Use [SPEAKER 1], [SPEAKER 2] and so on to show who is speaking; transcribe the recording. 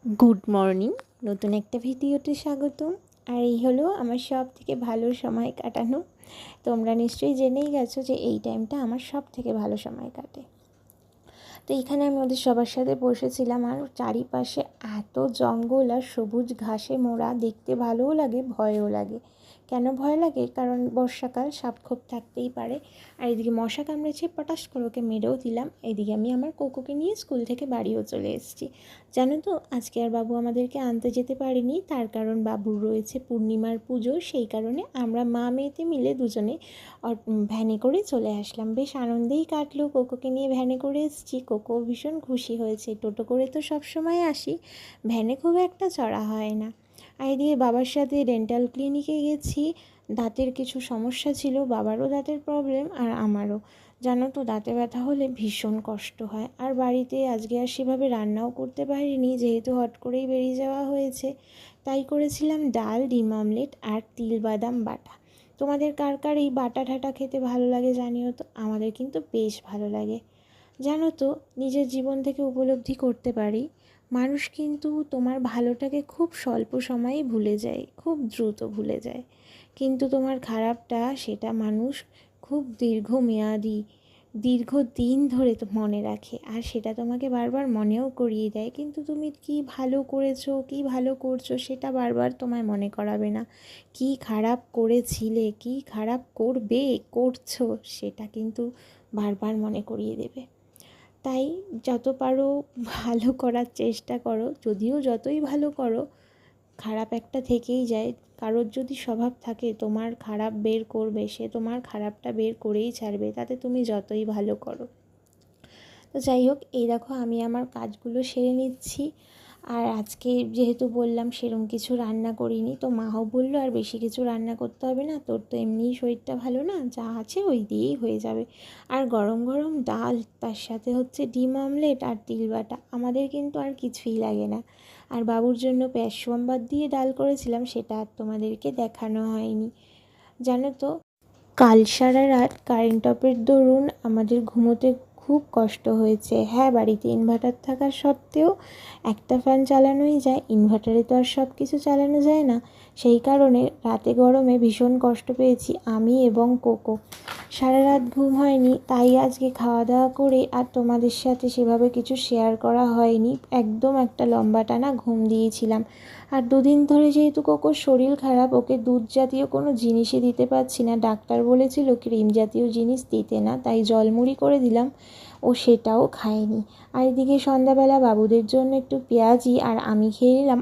[SPEAKER 1] Good morning. নতুন একটা ভিডিওতে স্বাগতম। আর এই হলো আমার সব থেকে ভালো সময় কাটানো। তোমরা নিশ্চয়ই জেনেই গেছো যে এই টাইমটা আমার সব থেকে ভালো সময় কাটে। তো এখানে আমি ওদের সবার সাথে বসেছিলাম, আর চারিপাশে এত জঙ্গল আর সবুজ ঘাসে মোড়া, দেখতে ভালোও লাগে ভয়ও লাগে। কেন ভয় লাগে? কারণ বর্ষাকাল, সাপ খোপ থাকতেই পারে। আর এদিকে মশা কামড়েছে, পটাশ করে ওকে মেরেও দিলাম। এদিকে আমি আমার কোকোকে নিয়ে স্কুল থেকে বাড়িও চলে এসেছি। জানো তো, আজকে আর বাবু আমাদেরকে আনতে যেতে পারেনি, তার কারণ বাবুর রয়েছে পূর্ণিমার পুজো। সেই কারণে আমরা মা মেয়েতে মিলে দুজনে ভ্যানে করে চলে আসলাম। বেশ আনন্দেই কাটলো। কোকোকে নিয়ে ভ্যানে করে এসেছি, কোকো ভীষণ খুশি হয়েছে। টোটো করে তো সব সময় আসি, ভ্যানে খুব একটা চড়া হয় না। আর এদিকে বাবার সাথে ডেন্টাল ক্লিনিকে গেছি। দাঁতের কিছু সমস্যা ছিল, বাবারও দাঁতের প্রবলেম আর আমারও। জানো তো, দাঁতে ব্যথা হলে ভীষণ কষ্ট হয়। আর বাড়িতে আজকে আর সেভাবে রান্নাও করতে পারিনি, যেহেতু হট করেই বেরিয়ে যাওয়া হয়েছে। তাই করেছিলাম ডাল, ডিম অমলেট আর তিল বাদাম বাটা। তোমাদের কার কার এই বাটা ঠাটা খেতে ভালো লাগে জানিও তো। আমাদের কিন্তু বেশ ভালো লাগে। জানো তো, নিজের জীবন থেকে উপলব্ধি করতে পারি, মানুষ কিন্তু তোমার ভালোটাকে খুব স্বল্প সময়েই ভুলে যায়, খুব দ্রুত ভুলে যায়। কিন্তু তোমার খারাপটা, সেটা মানুষ খুব দীর্ঘমেয়াদী, দীর্ঘদিন ধরে তো মনে রাখে, আর সেটা তোমাকে বারবার মনেও করিয়ে দেয়। কিন্তু তুমি কী ভালো করেছো, কী ভালো করছো, সেটা বারবার তোমায় মনে করাবে না। কী খারাপ করেছিলে, কী খারাপ করবে, করছো, সেটা কিন্তু বারবার মনে করিয়ে দেবে। তাই যত পারো ভালো করার চেষ্টা করো। যদিও যতই ভালো করো, খারাপ একটা থেকেই যায়। কারোর যদি স্বভাব থাকে তোমার খারাপ বের করবে, সে তোমার খারাপটা বের করেই ছাড়বে, তাতে তুমি যতই ভালো করো। তো যাই হোক, এই দেখো আমি আমার কাজগুলো সেরে নিচ্ছি। আর আজকে যেহেতু বললাম সেরকম কিছু রান্না করিনি, তো মাও বললো আর বেশি কিছু রান্না করতে হবে না, তোর তো এমনিই শরীরটা ভালো না, যা আছে ওই দিয়েই হয়ে যাবে। আর গরম গরম ডাল, তার সাথে হচ্ছে ডিম অমলেট আর তিল বাটা, আমাদের কিন্তু আর কিছুই লাগে না। আর বাবুর জন্য পেঁয়াজ সোমবার দিয়ে ডাল করেছিলাম, সেটা আর তোমাদেরকে দেখানো হয়নি। জানো তো, কাল সারা রাত কারেন্ট অফের দরুন আমাদের ঘুমোতে খুব কষ্ট হয়েছে। হ্যাঁ, বাড়িতে ইনভার্টার থাকা সত্ত্বেও একটা ফ্যান চালানোই যায়, ইনভার্টারে তো আর সব কিছু চালানো যায় না। সেই কারণে রাতে গরমে ভীষণ কষ্ট পেয়েছি আমি এবং কোকো। সারা রাত ঘুম হয়নি, তাই আজকে খাওয়া দাওয়া করে আর তোমাদের সাথে সেভাবে কিছু শেয়ার করা হয়নি। একদম একটা লম্বা টানা ঘুম দিয়েছিলাম। আর দুদিন ধরে যেহেতু কোকোর শরীর খারাপ, ওকে দুধ জাতীয় কোনো জিনিসই দিতে পারছি না। ডাক্তার বলেছিল ক্রিম জাতীয় জিনিস দিতে না, তাই জলমুড়ি করে দিলাম, ও সেটাও খায়নি। আর এদিকে সন্ধ্যাবেলা বাবুদের জন্য একটু পেঁয়াজি আর আমি খেয়ে নিলাম